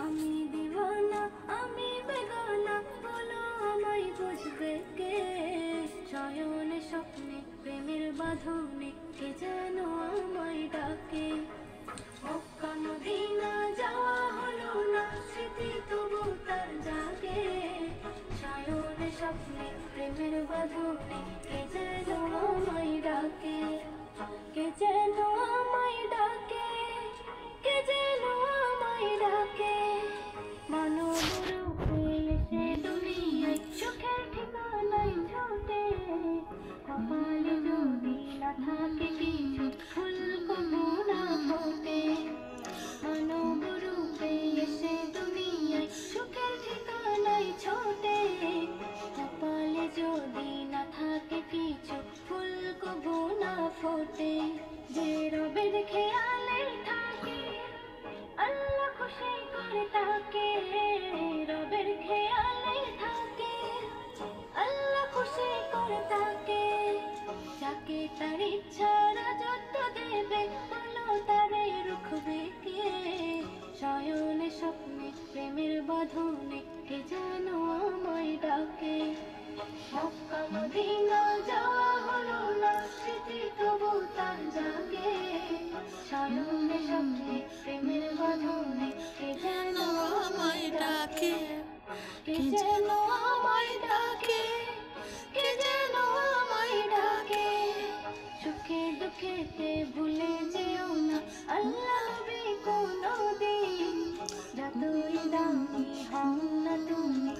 আমি দিওয়ানা, আমি বেগানা, বলো আমায় বুঝবে কে? শয়নে স্বপ্নে প্রেমের বাঁধনে কে যেন আমায় ডাকে। মক্কা মদিনা যাওয়া হলো না, স্মৃতি তবু তার জাগে। শয়নে স্বপ্নে প্রেমের বাঁধনে কে যেন আমায় ডাকে। কে যেন আমায় ডাকে, কে যেন আমায় ডাকে। মানব রূপে এসে দুনিয়ায় সুখের ঠিকানায় ছোটে। কপালে যদি না থাকে কিছু, ফুল কবু না ফোটে। মানব রূপে এসে দুনিয়ায় সুখের ঠিকানায় ছোটে। কপালে যদি না থাকে কিছু, ফুল কবু না ফোটে। যে রবের খেয়ালে থাকে, আল্লাহ খুশি করে তাকে। রবের খেয়ালে থাকে, আল্লাহ খুশি করে তাকে। যাকে তার ইচ্ছা রাজত্ব দেবে, বলো তারে রুখবে কে? শয়নে স্বপ্নে প্রেমের বাঁধনে কে যেন আমায় ডাকে। মক্কা মদিনা যাওয়া হলো না, স্মৃতি তবু তার জাগে। শয়নে স্বপ্নে প্রেমের বাঁধনে কে যেন আমায় ডাকে। কে যেন আমায় ডাকে, কে যেন আমায় ডাকে। সুখে দুঃখেতে ভুলে যেও না, আল্লাহ হবে কোনদিন। যতই দামি হও না তুমি,